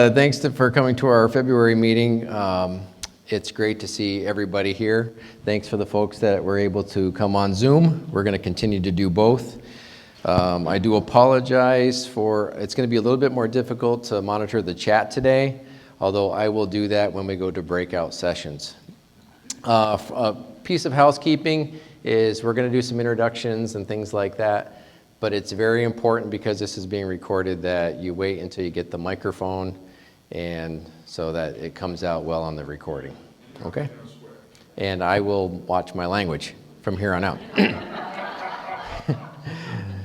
For coming to our February meeting. It's great to see everybody here. Thanks for the folks that were able to come on Zoom. We're going to continue to do both. I do apologize for, it's going to be a little bit more difficult to monitor the chat today, although I will do that when we go to breakout sessions. A piece of housekeeping is we're going to do some introductions and things like that, but it's very important because this is being recorded that you wait until you get the microphone and so that it comes out well on the recording, okay? And I will watch my language from here on out.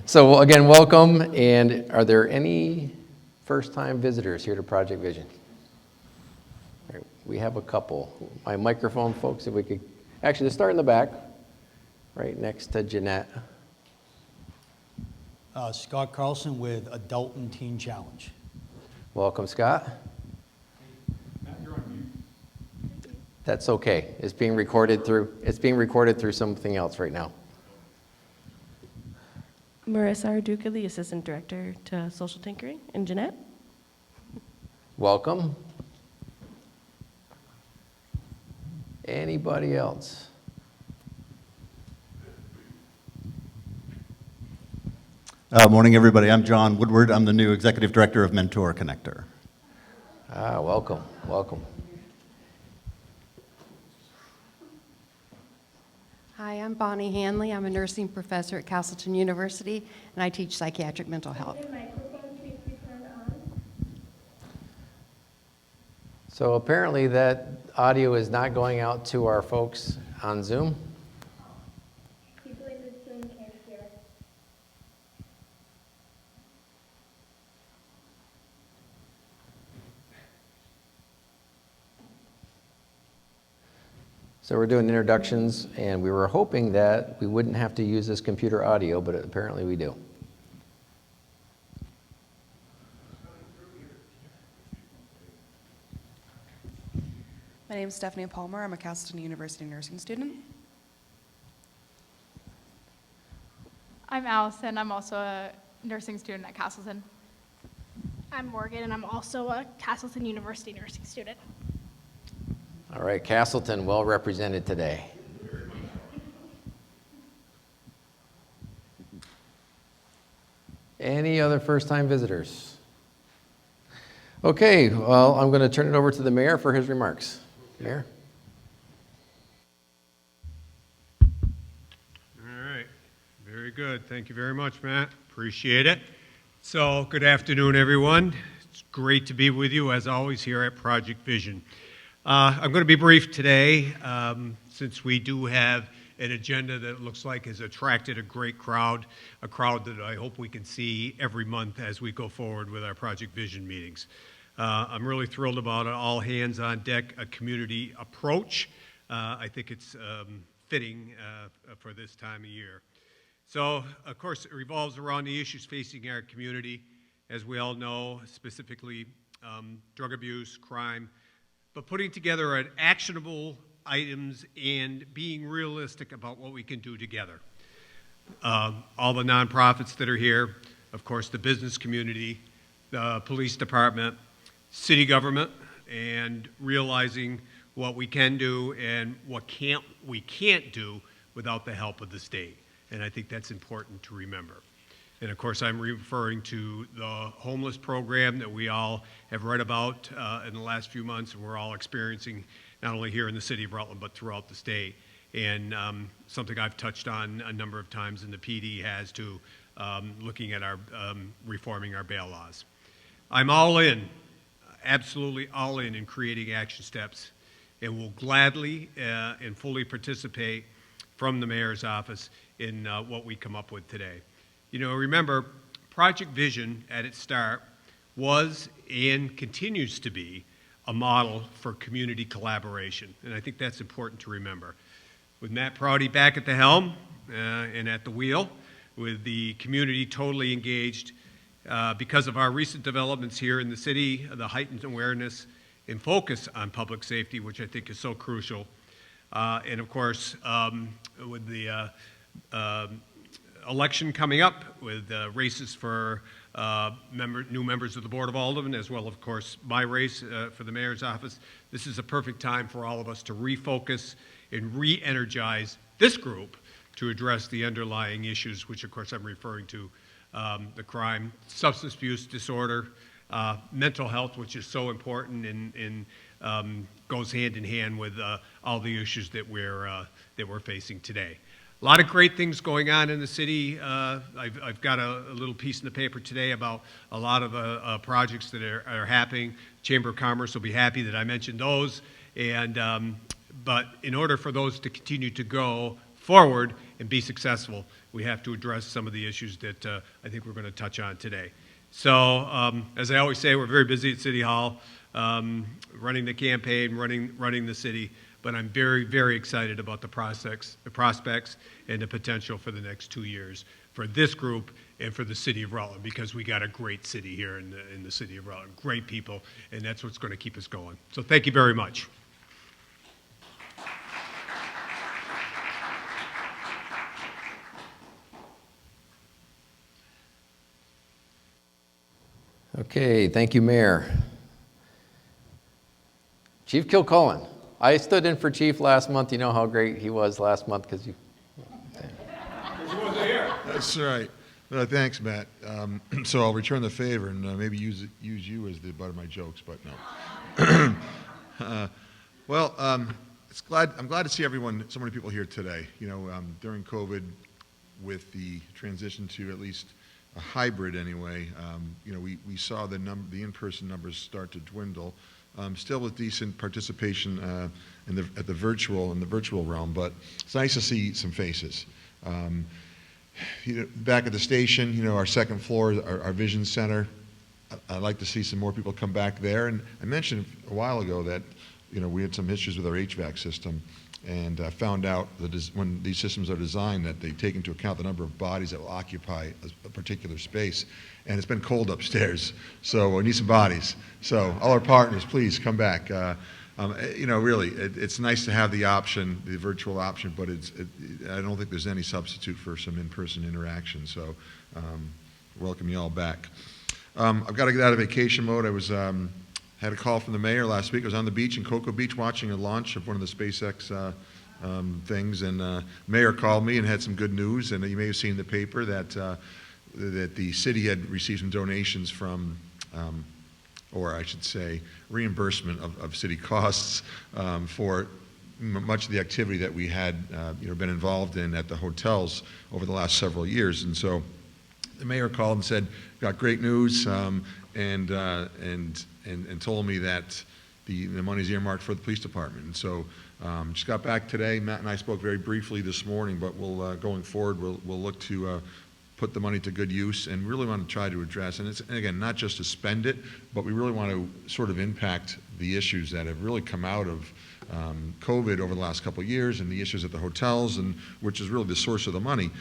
So again, welcome, and are there any first-time visitors here to Project Vision? All right, we have a couple. My microphone folks, if we could, actually let's start in the back, right next to Jeanette. Scott Carlson with Adult and Teen Challenge. Welcome, Scott. That's okay. It's being recorded through something else right now. Marissa Arduca, the Assistant Director to Social Tinkering, and Jeanette. Welcome. Anybody else? Morning, everybody. I'm John Woodward. I'm the new Executive Director of Mentor Connector. Welcome, welcome. Hi, I'm Bonnie Hanley. I'm a nursing professor at Castleton University, and I teach psychiatric mental health. So apparently that audio is not going out to our folks on Zoom. People in the Zoom can't hear. So we're doing introductions, and we were hoping that we wouldn't have to use this computer audio, but apparently we do. My name is Stephanie Palmer. I'm a Castleton University nursing student. I'm Allison. I'm also a nursing student at Castleton. I'm Morgan, and I'm also a Castleton University nursing student. All right, Castleton, well represented today. Any other first-time visitors? Okay, well, I'm going to turn it over to the mayor for his remarks. Mayor? All right, very good. Thank you very much, Matt. Appreciate it. So, good afternoon, everyone. It's great to be with you, as always, here at Project Vision. I'm going to be brief today, since we do have an agenda that looks like has attracted a great crowd, a crowd that I hope we can see every month as we go forward with our Project Vision meetings. I'm really thrilled about an all-hands-on-deck, a community approach. I think it's fitting for this time of year. So, of course, it revolves around the issues facing our community, as we all know, specifically drug abuse, crime, but putting together an actionable items and being realistic about what we can do together. All the nonprofits that are here, of course, the business community, the police department, city government, and realizing what we can do and what we can't do without the help of the state. And I think that's important to remember. And of course, I'm referring to the homeless program that we all have read about in the last few months, and we're all experiencing not only here in the city of Rutland, but throughout the state. And something I've touched on a number of times, and the PD has too, looking at our reforming our bail laws. I'm all in, absolutely all in creating action steps, and will gladly and fully participate from the mayor's office in what we come up with today. You know, remember, Project Vision at its start was and continues to be a model for community collaboration, and I think that's important to remember. With Matt Prouty back at the helm and at the wheel, with the community totally engaged, because of our recent developments here in the city, the heightened awareness and focus on public safety, which I think is so crucial, and of course, with the election coming up, with races for new members of the Board of Aldermen, as well, of course, my race for the mayor's office. This is a perfect time for all of us to refocus and re-energize this group to address the underlying issues, which, of course, I'm referring to the crime, substance abuse disorder, mental health, which is so important and goes hand in hand with all the issues that we're facing today. A lot of great things going on in the city. I've got a little piece in the paper today about a lot of projects that are happening. Chamber of Commerce will be happy that I mentioned those. And but in order for those to continue to go forward and be successful, we have to address some of the issues that I think we're going to touch on today. So, as I always say, we're very busy at City Hall, running the campaign, running the city. But I'm very, very excited about the prospects, and the potential for the next 2 years for this group and for the city of Rutland, because we got a great city here in the city of Rutland, great people, and that's what's going to keep us going. So thank you very much. Okay, thank you, Mayor. Chief Kilcullen. I stood in for Chief last month. You know how great he was last month because you. That's right. Thanks, Matt. So I'll return the favor and maybe use you as the butt of my jokes, but no. I'm glad to see so many people here today. You know, during COVID, with the transition to at least a hybrid anyway, you know, we saw the in-person numbers start to dwindle. Still with decent participation in the virtual realm, but it's nice to see some faces. You know, back at the station, you know, our second floor, our vision center. I'd like to see some more people come back there. And I mentioned a while ago that, you know, we had some issues with our HVAC system, and found out that when these systems are designed, that they take into account the number of bodies that will occupy a particular space. And it's been cold upstairs, so we need some bodies. So all our partners, please come back. You know, really, it's nice to have the option, the virtual option, but I don't think there's any substitute for some in-person interaction. So welcome you all back. I've got to get out of vacation mode. I had a call from the mayor last week. I was on the beach in Cocoa Beach watching a launch of one of the SpaceX things, and the mayor called me and had some good news. And you may have seen in the paper that the city had received some donations from, or I should say, reimbursement of city costs for much of the activity that we had you know, been involved in at the hotels over the last several years. And so the mayor called and said, "Got great news," and told me that the money's earmarked for the police department. And so just got back today. Matt and I spoke very briefly this morning, but we'll going forward, we'll look to put the money to good use, and really want to try to address, and again, not just to spend it, but we really want to sort of impact the issues that have really come out of COVID over the last couple of years, and the issues at the hotels, and which is really the source of the money.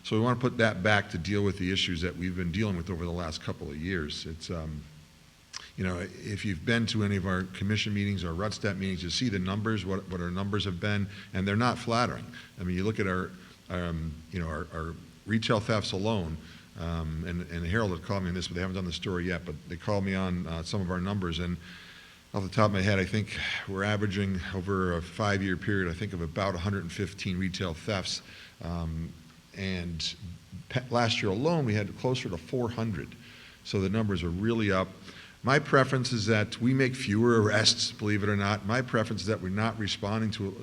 So we want to put that back to deal with the issues that we've been dealing with over the last couple of years. It's you know, if you've been to any of our commission meetings or RUTSTEP meetings, you see the numbers, what our numbers have been, and they're not flattering. I mean, you look at our you know, our retail thefts alone, and Harold had called me on this, but they haven't done the story yet, but they called me on some of our numbers, and off the top of my head, I think we're averaging over a 5-year period, I think, of about 115 retail thefts, and last year alone, we had closer to 400, so the numbers are really up. My preference is that we make fewer arrests, believe it or not. My preference is that we're not responding to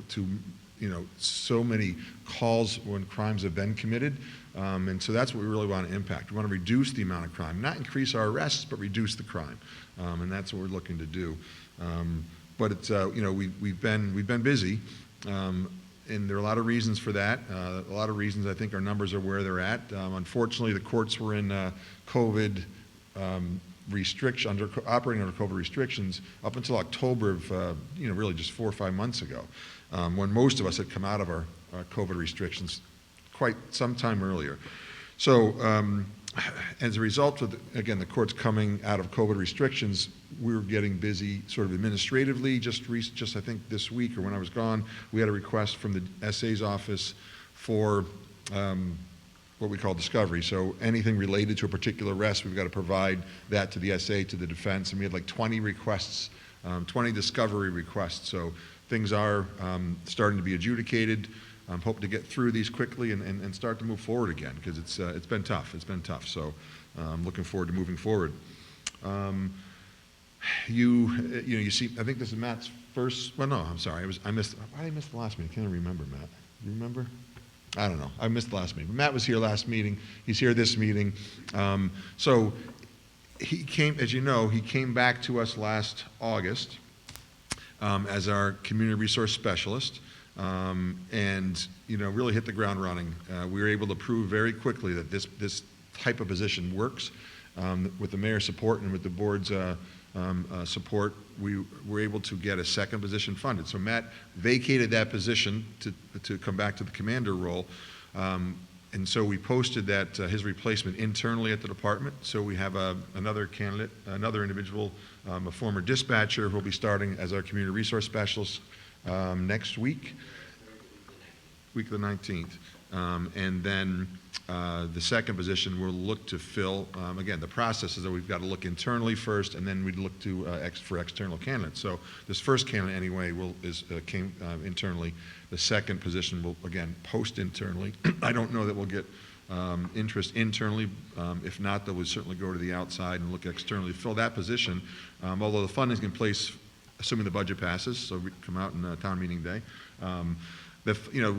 you know, so many calls when crimes have been committed. And so that's what we really want to impact. We want to reduce the amount of crime, not increase our arrests, but reduce the crime. And that's what we're looking to do. But it's, you know, we've been busy, and there are a lot of reasons for that. A lot of reasons I think our numbers are where they're at. Unfortunately, the courts were in COVID operating under COVID restrictions up until October of, you know, really just 4 or 5 months ago, when most of us had come out of our COVID restrictions quite some time earlier. So as a result of, again, the courts coming out of COVID restrictions, we were getting busy sort of administratively. Just I think this week, or when I was gone, we had a request from the SA's office for what we call discovery. So anything related to a particular arrest, we've got to provide that to the SA, to the defense, and we had like 20 requests, 20 discovery requests. So things are starting to be adjudicated. I'm hoping to get through these quickly and start to move forward again, because it's been tough. It's been tough. So I'm looking forward to moving forward. You see, I think this is Matt's first. Well, no, I'm sorry. I missed. Why did I miss the last meeting? I can't remember, Matt. You remember? I don't know. I missed the last meeting. But Matt was here last meeting. He's here this meeting. So he came, as you know, he came back to us last August as our community resource specialist, and really hit the ground running. We were able to prove very quickly that this type of position works. With the mayor's support and with the board's support, we were able to get a second position funded. So Matt vacated that position to come back to the commander role. And so we posted that his replacement internally at the department. So we have another candidate, another individual, a former dispatcher who will be starting as our community resource specialist next week of the 19th. And then the second position we'll look to fill, again, the process is that we've got to look internally first, and then we'd look to for external candidates. So this first candidate anyway came internally. The second position will, again, post internally. I don't know that we'll get interest internally. If not, then we'll certainly go to the outside and look externally to fill that position. Although the funding's in place, assuming the budget passes, so we come out in town meeting day.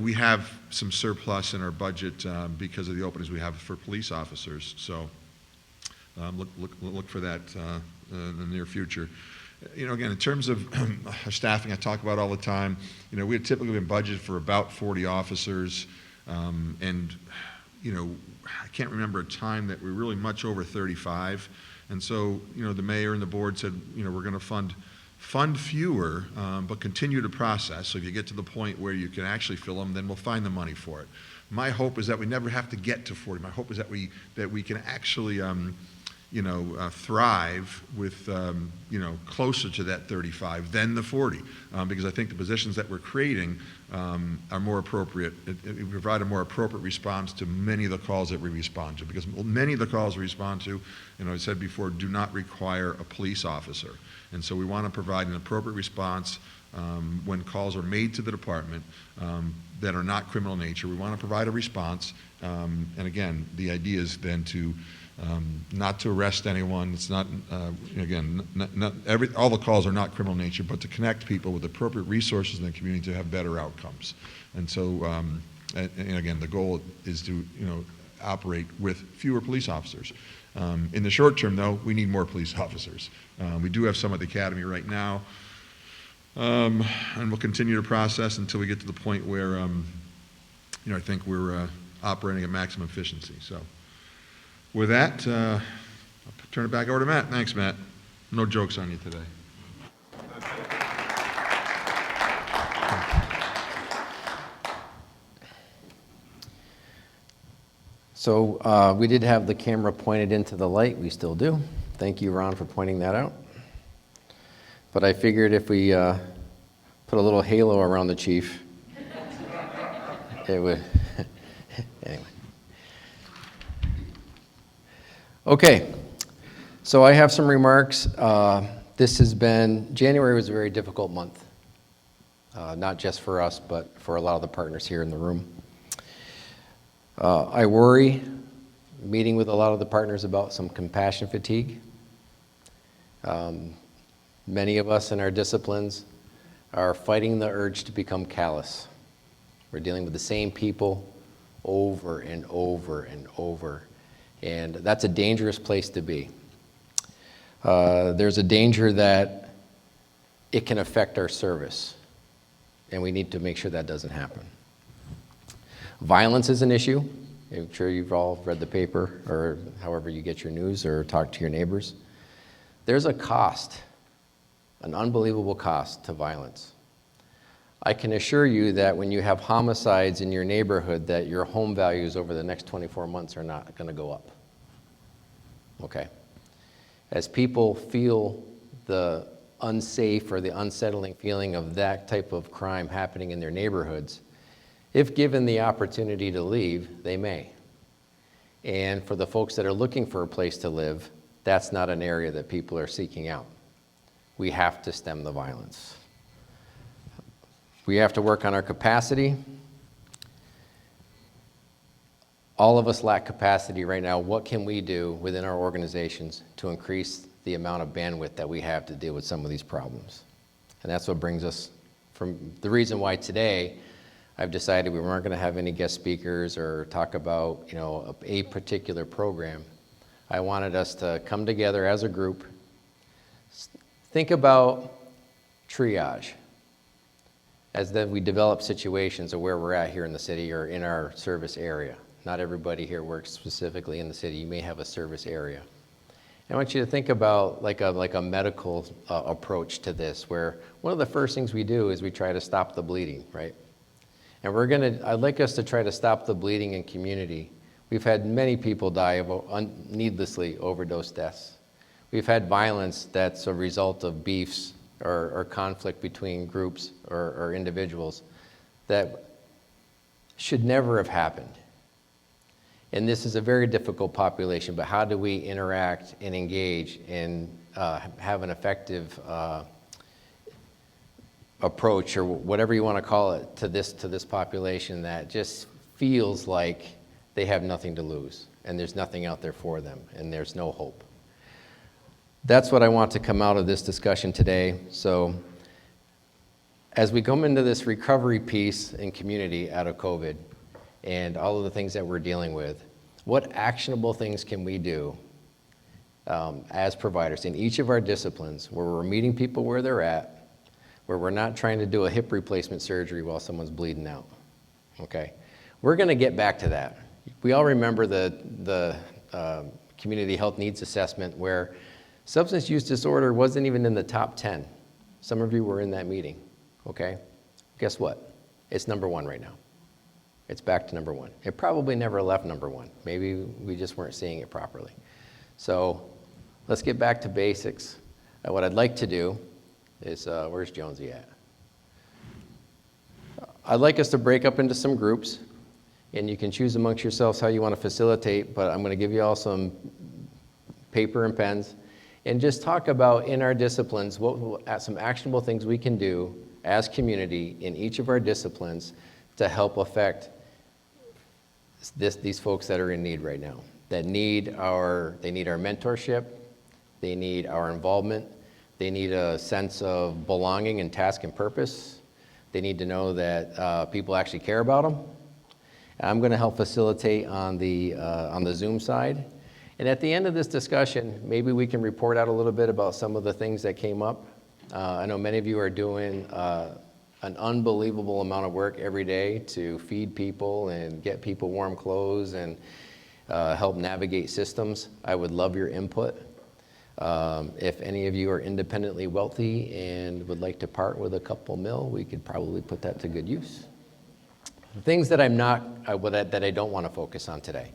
We have some surplus in our budget because of the openings we have for police officers. So look for that in the near future. Again, in terms of staffing, I talk about all the time. We had typically been budgeted for about 40 officers, and I can't remember a time that we were really much over 35. And so the mayor and the board said we're going to fund fewer, but continue to process. So if you get to the point where you can actually fill them, then we'll find the money for it. My hope is that we never have to get to 40. My hope is that we can actually, thrive with, closer to that 35 than the 40, because I think the positions that we're creating are more appropriate. It provide a more appropriate response to many of the calls that we respond to, because many of the calls we respond to, I said before, do not require a police officer. And so we want to provide an appropriate response when calls are made to the department that are not criminal nature. We want to provide a response. And again, the idea is then to not to arrest anyone. It's not, again, all the calls are not criminal nature, but to connect people with appropriate resources in the community to have better outcomes. And so, and again, the goal is to, operate with fewer police officers. In the short term, though, we need more police officers. We do have some at the academy right now, and we'll continue to process until we get to the point where, I think we're operating at maximum efficiency. So, with that, I'll turn it back over to Matt. Thanks, Matt. No jokes on you today. So we did have the camera pointed into the light. We still do. Thank you, Ron, for pointing that out. But I figured if we put a little halo around the chief, it would. Anyway. Okay. So I have some remarks. January was a very difficult month, not just for us, but for a lot of the partners here in the room. I worry, meeting with a lot of the partners, about some compassion fatigue. Many of us in our disciplines are fighting the urge to become callous. We're dealing with the same people over and over and over, and that's a dangerous place to be. There's a danger that it can affect our service, and we need to make sure that doesn't happen. Violence is an issue. I'm sure you've all read the paper or however you get your news or talk to your neighbors. There's a cost, an unbelievable cost to violence. I can assure you that when you have homicides in your neighborhood, that your home values over the next 24 months are not going to go up. Okay. As people feel the unsafe or the unsettling feeling of that type of crime happening in their neighborhoods, if given the opportunity to leave, they may. And for the folks that are looking for a place to live, that's not an area that people are seeking out. We have to stem the violence. We have to work on our capacity. All of us lack capacity right now. What can we do within our organizations to increase the amount of bandwidth that we have to deal with some of these problems? And that's what brings us from the reason why today I've decided we weren't going to have any guest speakers or talk about, a particular program. I wanted us to come together as a group, think about triage as then we develop situations of where we're at here in the city or in our service area. Not everybody here works specifically in the city. You may have a service area. I want you to think about like a medical approach to this, where one of the first things we do is we try to stop the bleeding, right? And I'd like us to try to stop the bleeding in community. We've had many people die of needlessly overdose deaths. We've had violence that's a result of beefs or conflict between groups or individuals that should never have happened. And this is a very difficult population, but how do we interact and engage and have an effective approach, or whatever you want to call it, to this population that just feels like they have nothing to lose and there's nothing out there for them and there's no hope. That's what I want to come out of this discussion today. So as we come into this recovery piece in community out of COVID and all of the things that we're dealing with, what actionable things can we do as providers in each of our disciplines where we're meeting people where they're at, where we're not trying to do a hip replacement surgery while someone's bleeding out, okay? We're gonna get back to that. We all remember the community health needs assessment where substance use disorder wasn't even in the top 10. Some of you were in that meeting, okay? Guess what? It's number 1 right now. It's back to number 1. It probably never left number 1. Maybe we just weren't seeing it properly. So let's get back to basics. What I'd like to do is, where's Jonesy at? I'd like us to break up into some groups, and you can choose amongst yourselves how you want to facilitate, but I'm going to give you all some paper and pens, and just talk about in our disciplines some actionable things we can do as community in each of our disciplines to help affect these folks that are in need right now, that need our mentorship, they need our involvement, they need a sense of belonging and task and purpose. They need to know that people actually care about them. I'm going to help facilitate on the Zoom side. And at the end of this discussion, maybe we can report out a little bit about some of the things that came up. I know many of you are doing an unbelievable amount of work every day to feed people and get people warm clothes and help navigate systems. I would love your input. If any of you are independently wealthy and would like to part with a couple mil, we could probably put that to good use. Things that that I don't want to focus on today.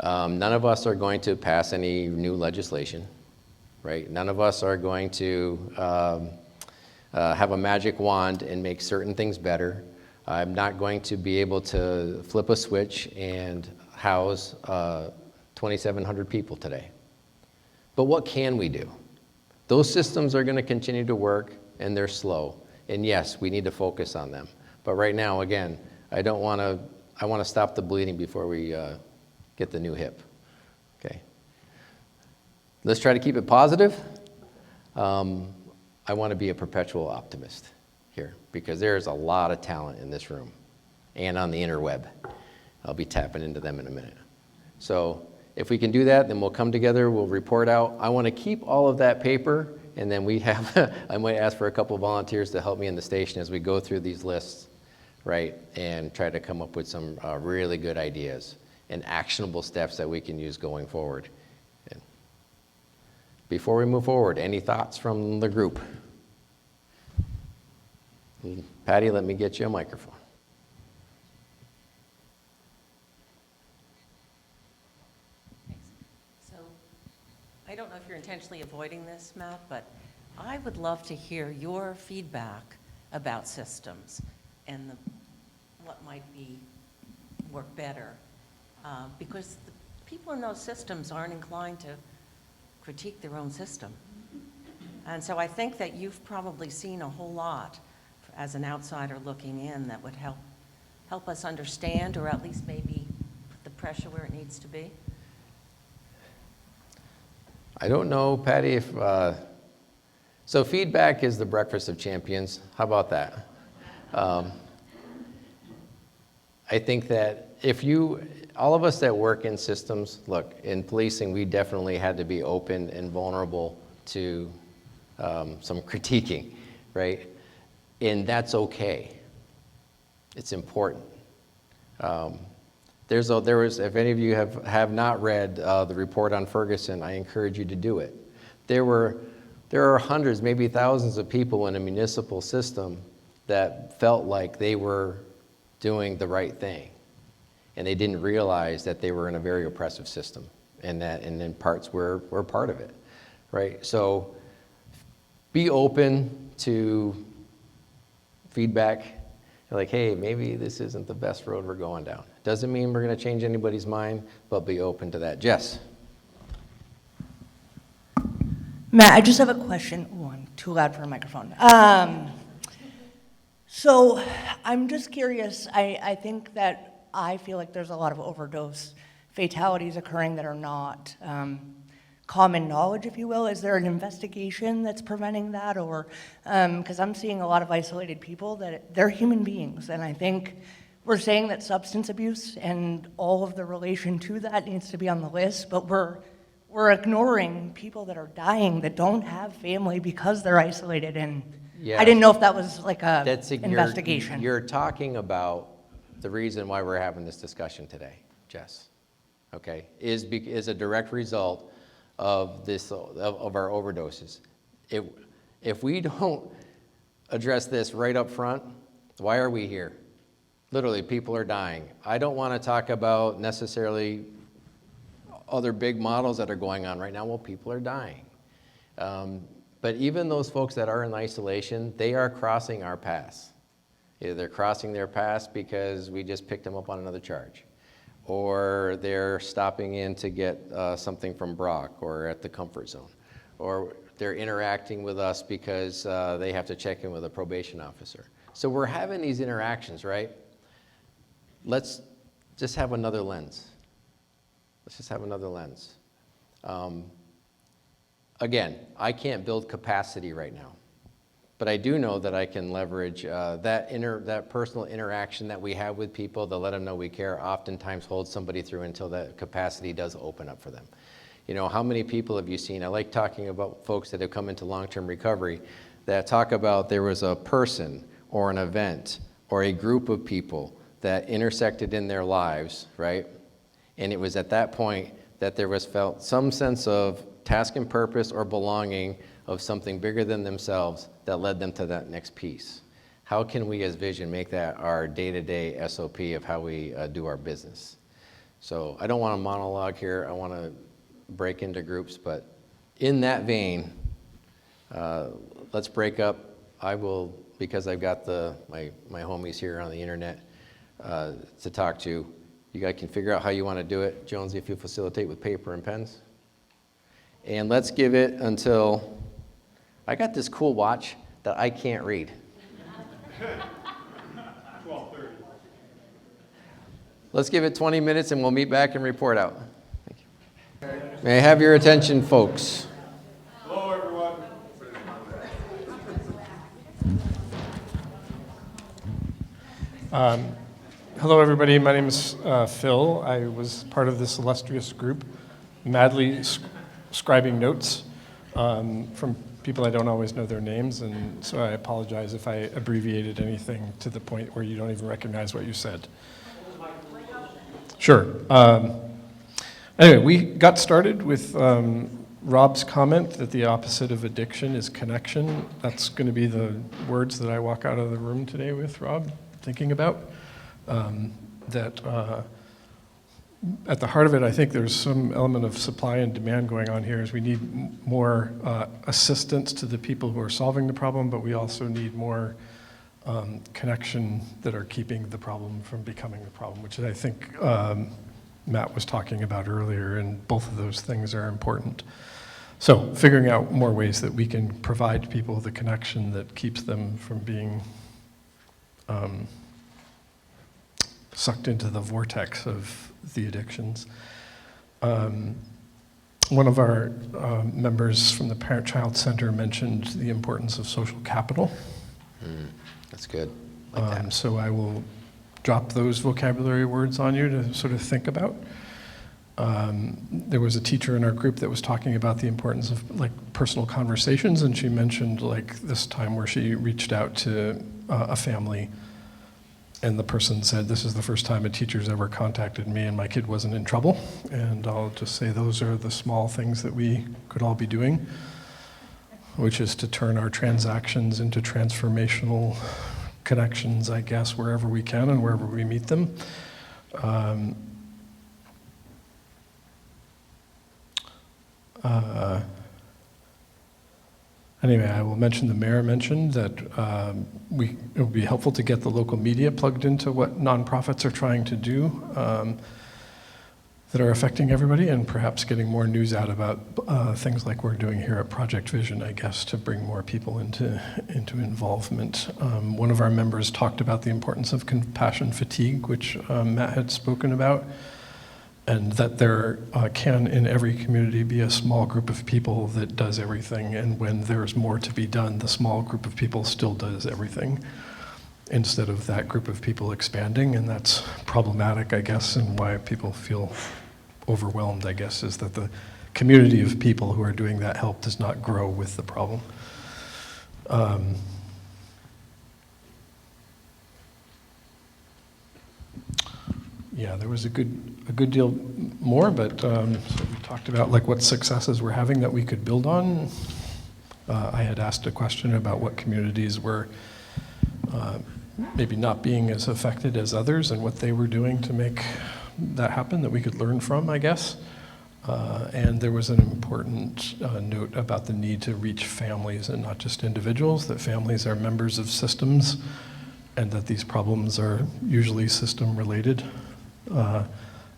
None of us are going to pass any new legislation, right? None of us are going to have a magic wand and make certain things better. I'm not going to be able to flip a switch and house 2,700 people today. But what can we do? Those systems are going to continue to work, and they're slow. And yes, we need to focus on them. But right now, again, I want to stop the bleeding before we get the new hip. Okay. Let's try to keep it positive. I want to be a perpetual optimist here because there's a lot of talent in this room and on the interweb. I'll be tapping into them in a minute. So if we can do that, then we'll come together, we'll report out. I want to keep all of that paper, and then I might ask for a couple of volunteers to help me in the station as we go through these lists, right, and try to come up with some really good ideas and actionable steps that we can use going forward. And before we move forward, any thoughts from the group? Patty, let me get you a microphone. So, I don't know if you're intentionally avoiding this, Matt, but I would love to hear your feedback about systems and what might work better. Because people in those systems aren't inclined to critique their own system. And so I think that you've probably seen a whole lot as an outsider looking in that would help us understand, or at least maybe put the pressure where it needs to be. I don't know, Patty, if, so feedback is the breakfast of champions. How about that? I think that all of us that work in systems, look, in policing, we definitely had to be open and vulnerable to some critiquing, right? And that's okay. It's important. If any of you have not read the report on Ferguson, I encourage you to do it. There are hundreds, maybe thousands of people in a municipal system that felt like they were doing the right thing, and they didn't realize that they were in a very oppressive system, and then parts were part of it, right? So be open to feedback. Like, hey, maybe this isn't the best road we're going down. Doesn't mean we're going to change anybody's mind, but be open to that. Jess? Matt, I just have a question. Oh, I'm too loud for a microphone. So I'm just curious. I think that I feel like there's a lot of overdose fatalities occurring that are not common knowledge, if you will. Is there an investigation that's preventing that? Or, because I'm seeing a lot of isolated people that they're human beings. And I think we're saying that substance abuse and all of the relation to that needs to be on the list, but we're ignoring people that are dying that don't have family because they're isolated. And Yeah. I didn't know if that was like a That's investigation. You're talking about the reason why we're having this discussion today, Jess, okay, is a direct result of our overdoses. If we don't address this right up front, why are we here? Literally, people are dying. I don't want to talk about necessarily other big models that are going on right now. Well, people are dying. But even those folks that are in isolation, they are crossing our paths. Either they're crossing their paths because we just picked them up on another charge, or they're stopping in to get something from Brock or at the comfort zone, or they're interacting with us because they have to check in with a probation officer. So we're having these interactions, right? Let's just have another lens. Let's just have another lens. Again, I can't build capacity right now, but I do know that I can leverage that personal interaction that we have with people to let them know we care, oftentimes hold somebody through until that capacity does open up for them. You know, how many people have you seen? I like talking about folks that have come into long-term recovery that talk about there was a person or an event or a group of people that intersected in their lives, right? And it was at that point that there was felt some sense of task and purpose or belonging of something bigger than themselves that led them to that next piece. How can we as Vision make that our day-to-day SOP of how we do our business? So I don't want to monologue here. I want to break into groups, but in that vein, let's break up. I will, because I've got my homies here on the internet to talk to. You guys can figure out how you want to do it. Jonesy, if you facilitate with paper and pens. And let's give it until, I got this cool watch that I can't read. 12:30. Let's give it 20 minutes and we'll meet back and report out. Thank you. May I have your attention, folks? Hello, everyone. Hello, everybody. My name is Phil. I was part of this illustrious group, madly scribing notes from people I don't always know their names, and so I apologize if I abbreviated anything to the point where you don't even recognize what you said. Sure. Anyway, we got started with Rob's comment that the opposite of addiction is connection. That's going to be the words that I walk out of the room today with, Rob, thinking about. At the heart of it, I think there's some element of supply and demand going on here, is we need more assistance to the people who are solving the problem, but we also need more connection that are keeping the problem from becoming the problem, which I think Matt was talking about earlier, and both of those things are important. So figuring out more ways that we can provide people the connection that keeps them from being sucked into the vortex of the addictions. One of our members from the Parent-Child Center mentioned the importance of social capital. That's good. Like that. So I will drop those vocabulary words on you to sort of think about. There was a teacher in our group that was talking about the importance of like personal conversations, and she mentioned like this time where she reached out to a family, and the person said, "This is the first time a teacher's ever contacted me and my kid wasn't in trouble." And I'll just say those are the small things that we could all be doing, which is to turn our transactions into transformational connections, I guess, wherever we can and wherever we meet them. Anyway, I will mention the mayor mentioned that it would be helpful to get the local media plugged into what nonprofits are trying to do that are affecting everybody, and perhaps getting more news out about things like we're doing here at Project Vision, I guess, to bring more people into involvement. One of our members talked about the importance of compassion fatigue, which Matt had spoken about, and that there can, in every community, be a small group of people that does everything, and when there's more to be done, the small group of people still does everything, instead of that group of people expanding, and that's problematic, I guess, and why people feel overwhelmed, I guess, is that the community of people who are doing that help does not grow with the problem. Yeah, there was a good deal more, but so we talked about like what successes we're having that we could build on. I had asked a question about what communities were maybe not being as affected as others and what they were doing to make that happen that we could learn from, I guess. And there was an important note about the need to reach families and not just individuals, that families are members of systems and that these problems are usually system related.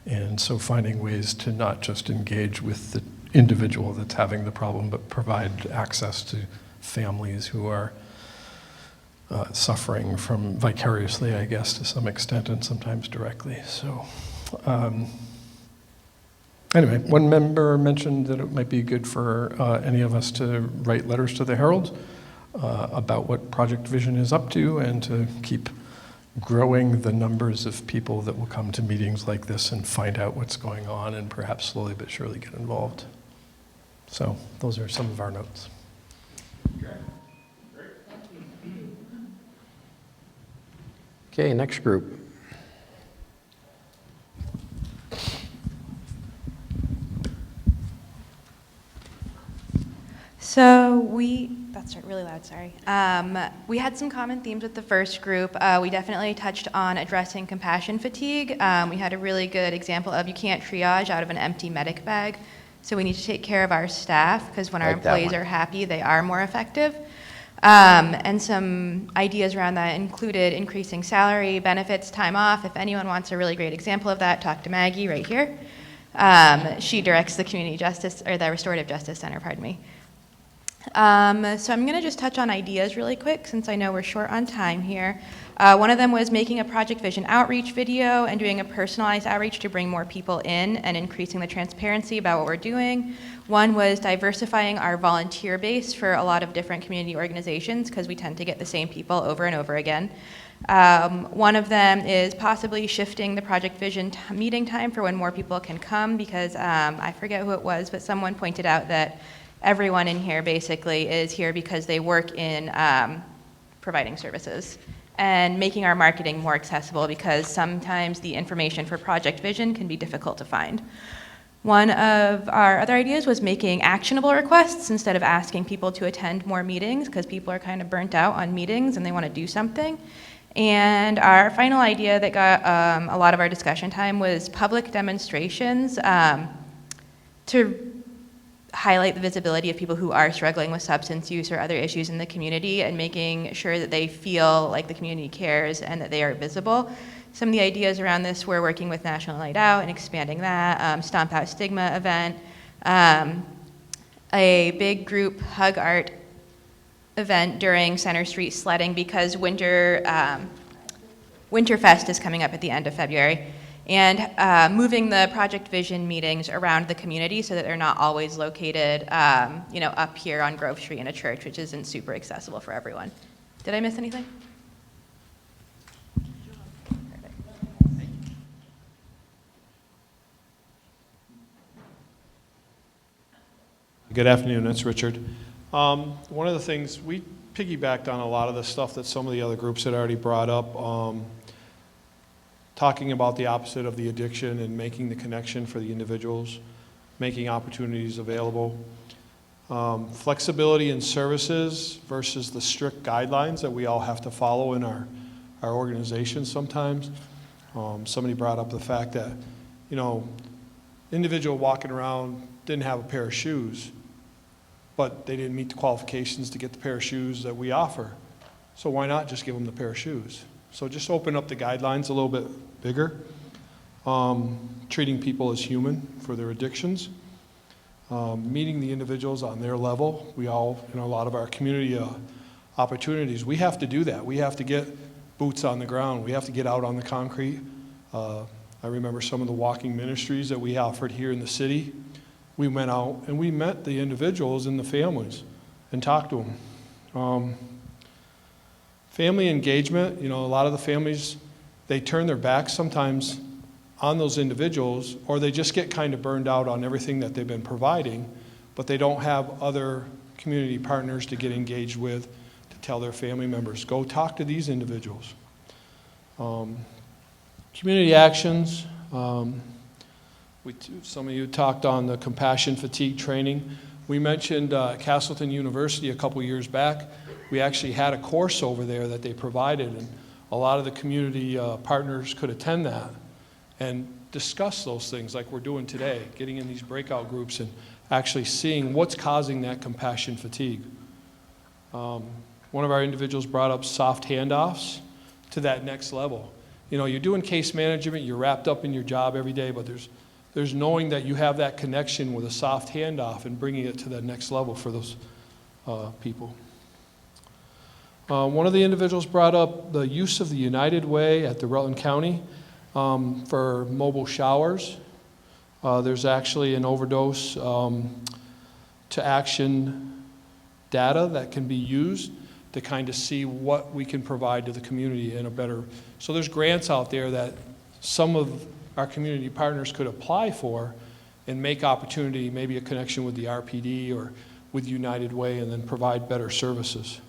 And so finding ways to not just engage with the individual that's having the problem, but provide access to families who are suffering from vicariously, I guess, to some extent, and sometimes directly. So anyway, one member mentioned that it might be good for any of us to write letters to the Herald about what Project Vision is up to, and to keep growing the numbers of people that will come to meetings like this and find out what's going on, and perhaps slowly but surely get involved. So those are some of our notes. Okay, next group. So that's really loud, sorry. We had some common themes with the first group. We definitely touched on addressing compassion fatigue. We had a really good example of you can't triage out of an empty medic bag. So we need to take care of our staff, because when our employees are happy, they are more effective. And some ideas around that included increasing salary, benefits, time off. If anyone wants a really great example of that, talk to Maggie right here. She directs the Community Justice, or the Restorative Justice Center, pardon me. So I'm going to just touch on ideas really quick, since I know we're short on time here. One of them was making a Project Vision outreach video and doing a personalized outreach to bring more people in and increasing the transparency about what we're doing. One was diversifying our volunteer base for a lot of different community organizations, because we tend to get the same people over and over again. One of them is possibly shifting the Project Vision meeting time for when more people can come, because I forget who it was, but someone pointed out that everyone in here basically is here because they work in providing services, and making our marketing more accessible, because sometimes the information for Project Vision can be difficult to find. One of our other ideas was making actionable requests instead of asking people to attend more meetings, because people are kind of burnt out on meetings and they want to do something. And our final idea that got a lot of our discussion time was public demonstrations to highlight the visibility of people who are struggling with substance use or other issues in the community and making sure that they feel like the community cares and that they are visible. Some of the ideas around this, we're working with National Night Out and expanding that, Stomp Out Stigma event, a big group hug art event during Center Street sledding because Winterfest is coming up at the end of February. And moving the Project Vision meetings around the community so that they're not always located, up here on Grove Street in a church, which isn't super accessible for everyone. Did I miss anything? Good afternoon, it's Richard. One of the things, we piggybacked on a lot of the stuff that some of the other groups had already brought up, talking about the opposite of the addiction and making the connection for the individuals, making opportunities available. Flexibility in services versus the strict guidelines that we all have to follow in our organizations sometimes. Somebody brought up the fact that, individual walking around didn't have a pair of shoes, but they didn't meet the qualifications to get the pair of shoes that we offer. So why not just give them the pair of shoes? So just open up the guidelines a little bit bigger. Treating people as human for their addictions. Meeting the individuals on their level. We all, in a lot of our community opportunities, we have to do that. We have to get boots on the ground. We have to get out on the concrete. I remember some of the walking ministries that we offered here in the city. We went out and we met the individuals and the families and talked to them. Family engagement, a lot of the families, they turn their backs sometimes on those individuals, or they just get kind of burned out on everything that they've been providing, but they don't have other community partners to get engaged with, to tell their family members, go talk to these individuals. Community actions, some of you talked on the compassion fatigue training. We mentioned Castleton University a couple years back. We actually had a course over there that they provided, and a lot of the community partners could attend that and discuss those things like we're doing today, getting in these breakout groups and actually seeing what's causing that compassion fatigue. One of our individuals brought up soft handoffs to that next level. You're doing case management, you're wrapped up in your job every day, but there's knowing that you have that connection with a soft handoff and bringing it to that next level for those people. One of the individuals brought up the use of the United Way at the Rutland County for mobile showers. There's actually an overdose to action data that can be used to kind of see what we can provide to the community in a better. So there's grants out there that some of our community partners could apply for and make opportunity, maybe a connection with the RPD or with United Way, and then provide better services.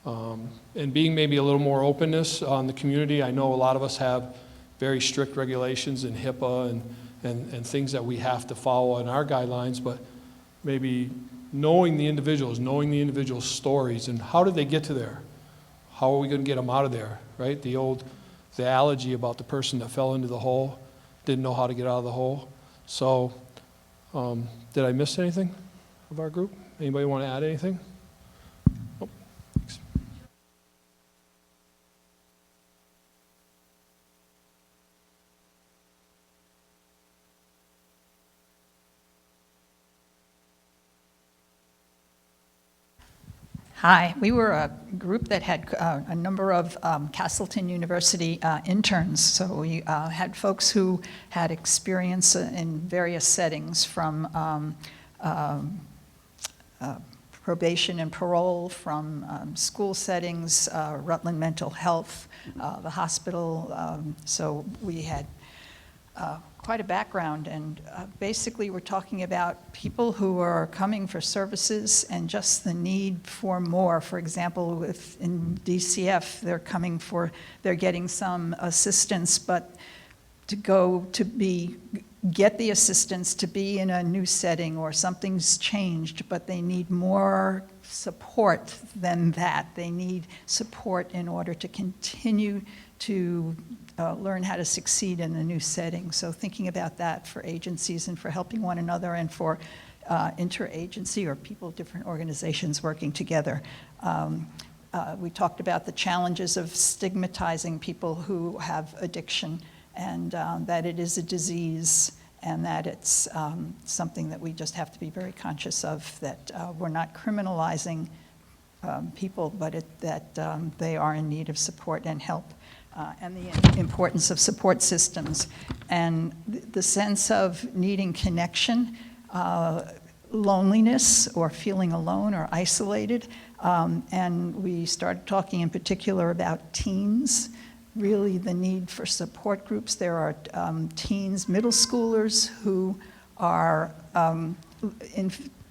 And being maybe a little more openness on the community. I know a lot of us have very strict regulations in HIPAA and things that we have to follow in our guidelines, but maybe knowing the individual's stories and how did they get to there? How are we going to get them out of there, right? The analogy about the person that fell into the hole, didn't know how to get out of the hole. So, did I miss anything of our group? Anybody want to add anything? Oh, thanks. Hi, we were a group that had a number of Castleton University interns. So we had folks who had experience in various settings, from probation and parole, from school settings, Rutland Mental Health, the hospital. So we had quite a background, and basically we're talking about people who are coming for services and just the need for more. For example, in DCF, they're getting some assistance, but get the assistance to be in a new setting, or something's changed, but they need more support than that. They need support in order to continue to learn how to succeed in a new setting. So thinking about that for agencies and for helping one another and for interagency or people, different organizations working together. We talked about the challenges of stigmatizing people who have addiction, and that it is a disease, and that it's something that we just have to be very conscious of, that we're not criminalizing people, but that they are in need of support and help, and the importance of support systems, and the sense of needing connection, loneliness or feeling alone or isolated. And we started talking in particular about teens, really the need for support groups. There are teens, middle schoolers who are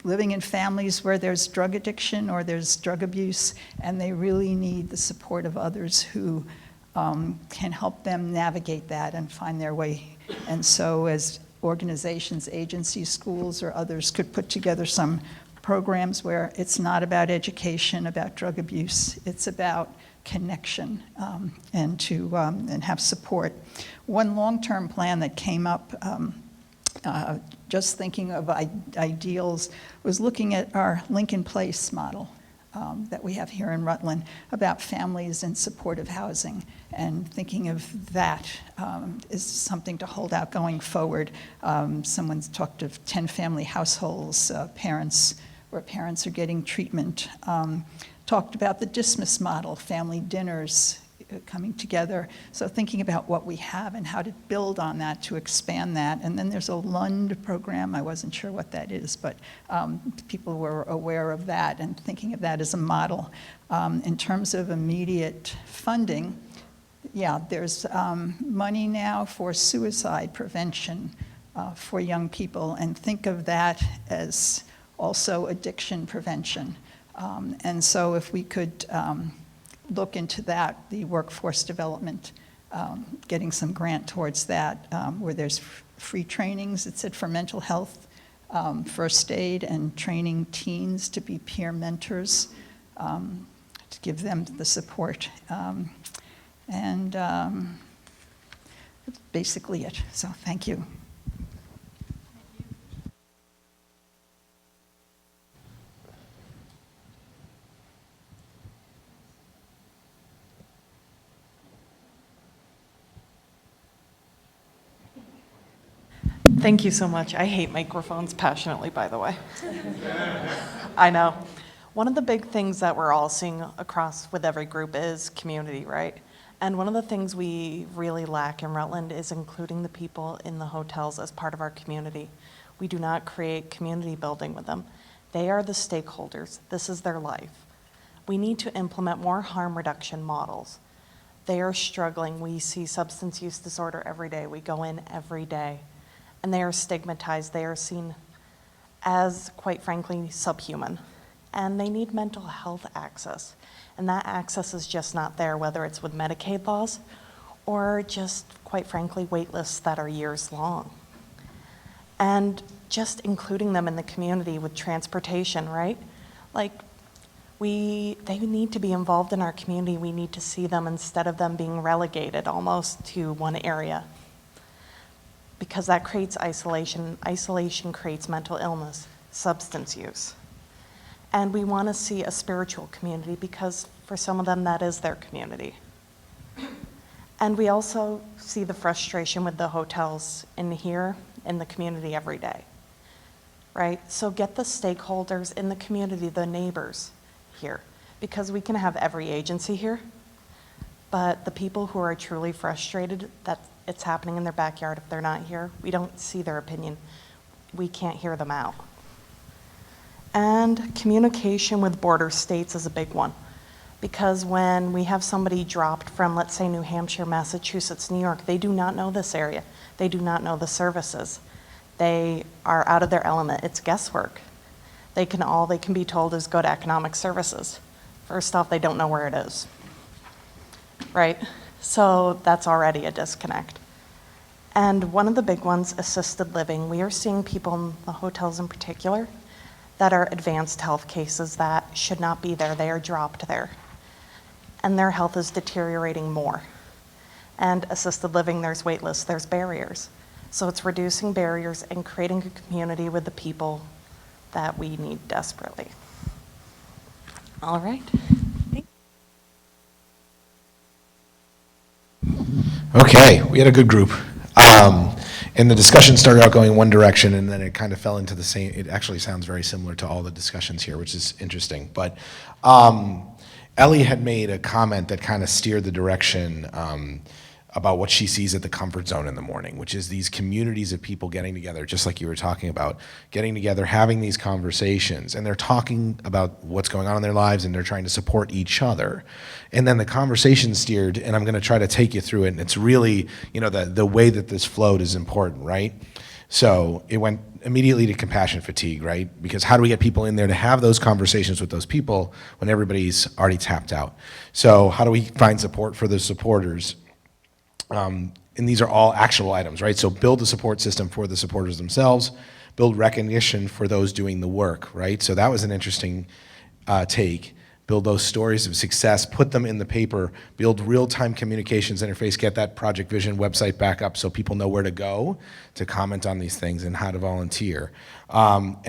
living in families where there's drug addiction or there's drug abuse, and they really need the support of others who can help them navigate that and find their way. And so as organizations, agencies, schools, or others could put together some programs where it's not about education, about drug abuse, it's about connection, and have support. One long-term plan that came up, just thinking of ideals, was looking at our Lincoln Place model that we have here in Rutland about families and supportive housing, and thinking of that is something to hold out going forward. Someone's talked of 10 family households, where parents are getting treatment. Talked about the Dismas model, family dinners coming together. So thinking about what we have and how to build on that to expand that. And then there's a Lund program. I wasn't sure what that is, but people were aware of that and thinking of that as a model. In terms of immediate funding, yeah, there's money now for suicide prevention for young people, and think of that as also addiction prevention. And so if we could look into that, the workforce development, getting some grant towards that, where there's free trainings, it said, for mental health, first aid, and training teens to be peer mentors, to give them the support. And that's basically it. So thank you. Thank you so much. I hate microphones passionately, by the way. I know. One of the big things that we're all seeing across with every group is community, right? And one of the things we really lack in Rutland is including the people in the hotels as part of our community. We do not create community building with them. They are the stakeholders. This is their life. We need to implement more harm reduction models. They are struggling. We see substance use disorder every day. We go in every day. And they are stigmatized. They are seen as, quite frankly, subhuman. And they need mental health access. And that access is just not there, whether it's with Medicaid laws or just, quite frankly, wait lists that are years long. And just including them in the community with transportation, right? Like, they need to be involved in our community. We need to see them instead of them being relegated almost to one area, because that creates isolation. Isolation creates mental illness, substance use. And we want to see a spiritual community, because for some of them that is their community. And we also see the frustration with the hotels in here in the community every day, right? So get the stakeholders in the community, the neighbors here, because we can have every agency here, but the people who are truly frustrated that it's happening in their backyard, if they're not here, we don't see their opinion. We can't hear them out. And communication with border states is a big one, because when we have somebody dropped from, let's say, New Hampshire, Massachusetts, New York, they do not know this area. They do not know the services. They are out of their element. It's guesswork. All they can be told is go to economic services. First off, they don't know where it is, right? So that's already a disconnect. And one of the big ones, assisted living. We are seeing people in the hotels in particular that are advanced health cases that should not be there. They are dropped there. And their health is deteriorating more. And assisted living, there's wait lists, there's barriers. So it's reducing barriers and creating a community with the people that we need desperately. All right. Okay, we had a good group. And the discussion started out going one direction, and then it kind of fell into the same. It actually sounds very similar to all the discussions here, which is interesting. But Ellie had made a comment that kind of steered the direction about what she sees at the comfort zone in the morning, which is these communities of people getting together, just like you were talking about, getting together, having these conversations, and they're talking about what's going on in their lives, and they're trying to support each other. And then the conversation steered, and I'm going to try to take you through it, and it's really, you know, the way that this flowed is important, right? So it went immediately to compassion fatigue, right? Because how do we get people in there to have those conversations with those people when everybody's already tapped out? So how do we find support for the supporters? And these are all actionable items, right? So build a support system for the supporters themselves, build recognition for those doing the work, right? So that was an interesting take. Build those stories of success, put them in the paper, build real-time communications interface, get that Project Vision website back up so people know where to go to comment on these things and how to volunteer. And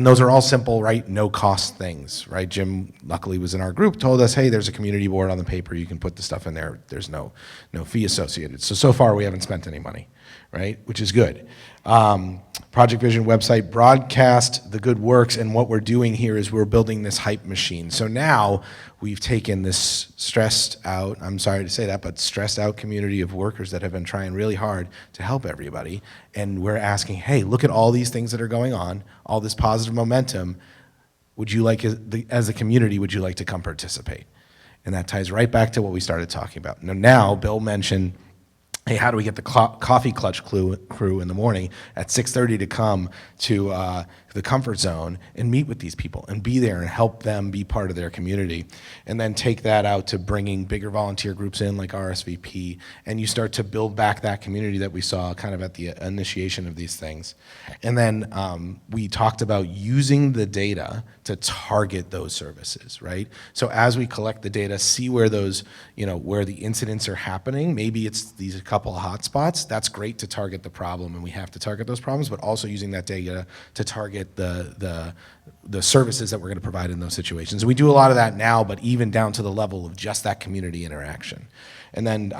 those are all simple, right? No cost things, right? Jim luckily was in our group, told us, hey, there's a community board on the paper, you can put the stuff in there, there's no fee associated. So far we haven't spent any money, right? Which is good. Project Vision website, broadcast the good works, and what we're doing here is we're building this hype machine. So now we've taken this stressed out, I'm sorry to say that, but stressed out community of workers that have been trying really hard to help everybody, and we're asking, hey, look at all these things that are going on, all this positive momentum, would you like, as a community, would you like to come participate? And that ties right back to what we started talking about. Now Bill mentioned, hey, how do we get the coffee clutch crew in the morning at 6:30 to come to the comfort zone and meet with these people and be there and help them be part of their community, and then take that out to bringing bigger volunteer groups in like RSVP, and you start to build back that community that we saw kind of at the initiation of these things. And then we talked about using the data to target those services, right? So as we collect the data, see where those, where the incidents are happening, maybe it's these couple of hotspots, that's great to target the problem, and we have to target those problems, but also using that data to target the services that we're going to provide in those situations. And we do a lot of that now, but even down to the level of just that community interaction. And then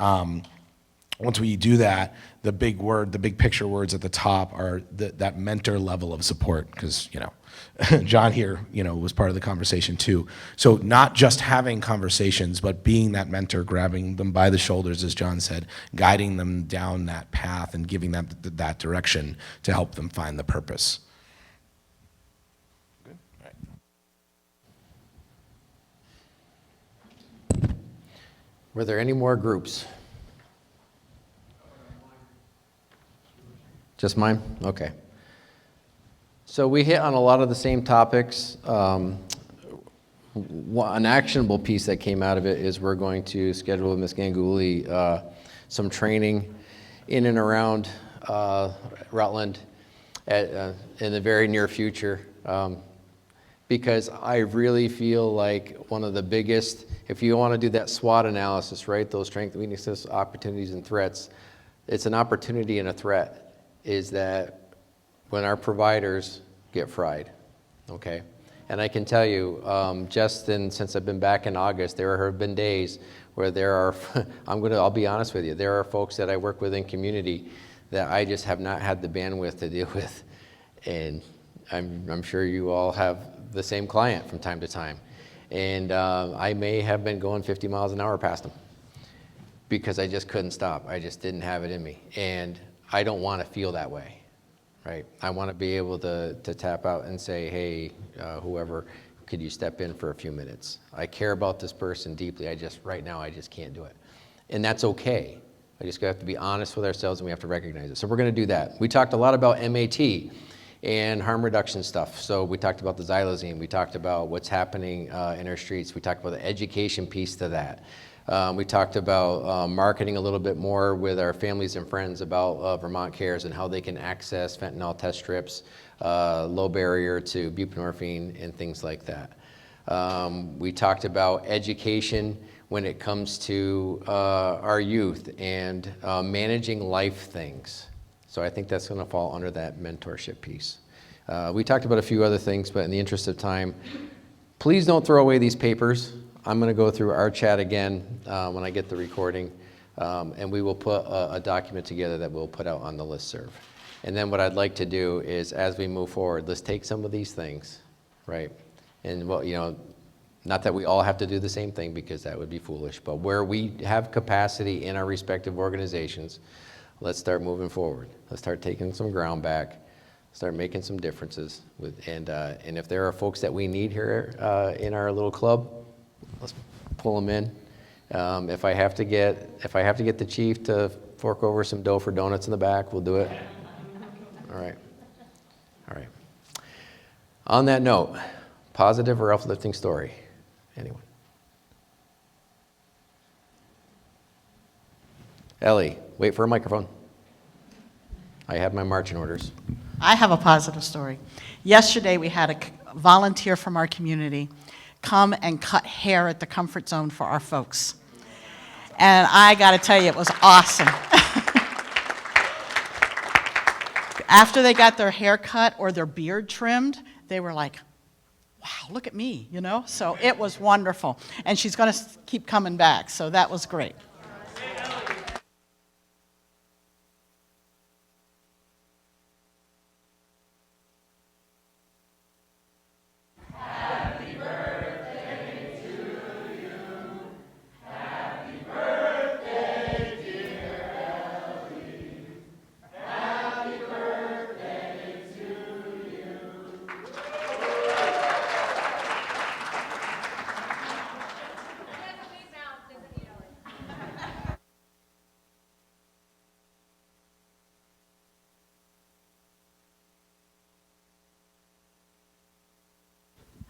once we do that, the big picture words at the top are that mentor level of support, because, John here, was part of the conversation too. So not just having conversations, but being that mentor, grabbing them by the shoulders, as John said, guiding them down that path and giving them that direction to help them find the purpose. Good? All right. Were there any more groups? Just mine? Okay. So we hit on a lot of the same topics. An actionable piece that came out of it is we're going to schedule with Ms. Ganguly some training in and around Rutland in the very near future, because I really feel like one of the biggest, if you want to do that SWOT analysis, right, those strengths, weaknesses, opportunities, and threats, it's an opportunity and a threat, is that when our providers get fried, okay? And I can tell you, since I've been back in August, there have been days where there are, I'll be honest with you, there are folks that I work with in community that I just have not had the bandwidth to deal with. And I'm sure you all have the same client from time to time. And I may have been going 50 miles an hour past them because I just couldn't stop. I just didn't have it in me. And I don't want to feel that way. Right. I want to be able to tap out and say, hey, whoever, could you step in for a few minutes? I care about this person deeply. Right now, I just can't do it. And that's okay. I just have to be honest with ourselves, and we have to recognize it. So we're going to do that. We talked a lot about MAT and harm reduction stuff. So we talked about the xylazine. We talked about what's happening in our streets. We talked about the education piece to that. We talked about marketing a little bit more with our families and friends about Vermont Cares and how they can access fentanyl test strips, low barrier to buprenorphine, and things like that. We talked about education when it comes to our youth and managing life things. So I think that's going to fall under that mentorship piece. We talked about a few other things, but in the interest of time, please don't throw away these papers. I'm going to go through our chat again when I get the recording, and we will put a document together that we'll put out on the listserv. And then what I'd like to do is, as we move forward, let's take some of these things, right? And, well, you know, not that we all have to do the same thing, because that would be foolish, but where we have capacity in our respective organizations, let's start moving forward. Let's start taking some ground back, start making some differences. And if there are folks that we need here in our little club, let's pull them in. If I have to get the chief to fork over some dough for donuts in the back, we'll do it. All right. All right. On that note, positive or uplifting story? Anyone? Ellie, wait for a microphone. I have my marching orders. I have a positive story. Yesterday, we had a volunteer from our community come and cut hair at the Comfort Zone for our folks. And I got to tell you, it was awesome. After they got their hair cut or their beard trimmed, they were like, wow, look at me, you know? So it was wonderful. And she's going to keep coming back, so that was great.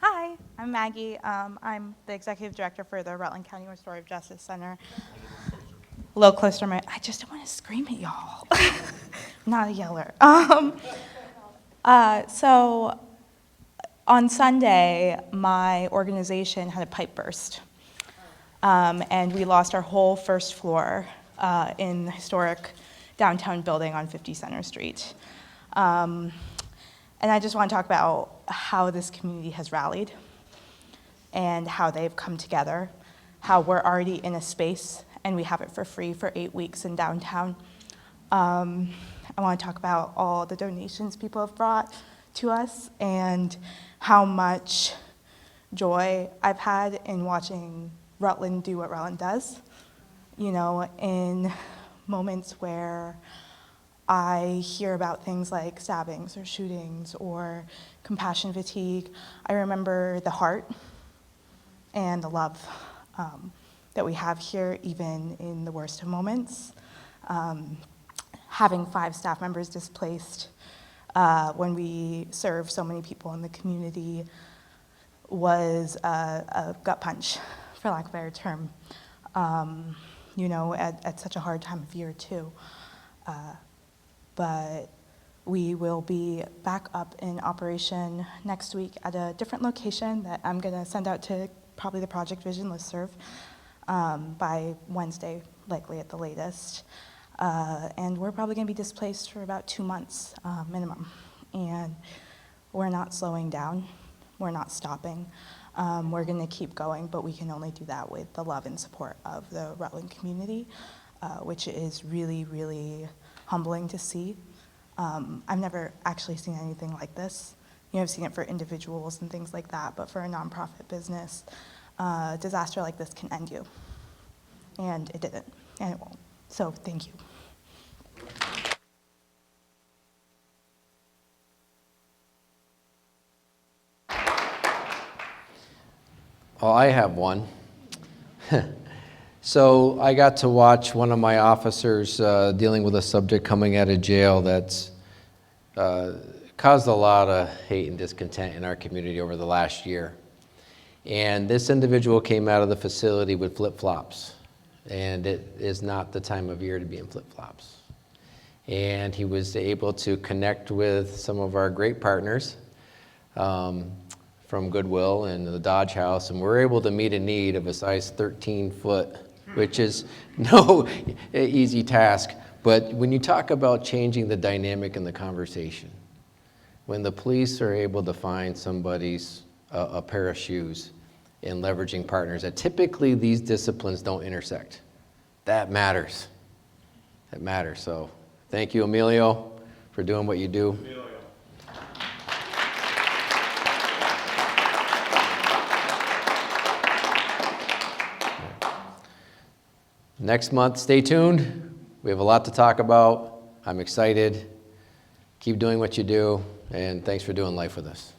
Hi, I'm Maggie. I'm the executive director for the Rutland County Restorative Justice Center. A little closer to my, I just don't want to scream at y'all. I'm not a yeller. So on Sunday, my organization had a pipe burst. And we lost our whole first floor in the historic downtown building on 50 Center Street. And I just want to talk about how this community has rallied and how they've come together, how we're already in a space and we have it for free for 8 weeks in downtown. I want to talk about all the donations people have brought to us and how much joy I've had in watching Rutland do what Rutland does. You know, in moments where I hear about things like stabbings or shootings or compassion fatigue, I remember the heart and the love that we have here, even in the worst of moments. Having 5 staff members displaced when we serve so many people in the community was a gut punch, for lack of a better term, you know, at such a hard time of year too. But we will be back up in operation next week at a different location that I'm going to send out to probably the Project Vision listserv by Wednesday, likely at the latest. And we're probably going to be displaced for about 2 months minimum. And we're not slowing down. We're not stopping. We're going to keep going, but we can only do that with the love and support of the Rutland community, which is really, really humbling to see. I've never actually seen anything like this. You know, I've seen it for individuals and things like that, but for a nonprofit business, a disaster like this can end you. And it didn't, and it won't. So thank you. Well, I have one. So I got to watch one of my officers dealing with a subject coming out of jail that's caused a lot of hate and discontent in our community over the last year. And this individual came out of the facility with flip-flops, and it is not the time of year to be in flip-flops. And he was able to connect with some of our great partners from Goodwill and the Dodge House, and we're able to meet a need of a size 13-foot, which is no easy task. But when you talk about changing the dynamic in the conversation, when the police are able to find somebody's a pair of shoes in leveraging partners that typically these disciplines don't intersect. That matters. That matters. So thank you, Emilio, for doing what you do. Next month, stay tuned. We have a lot to talk about. I'm excited. Keep doing what you do, and thanks for doing life with us.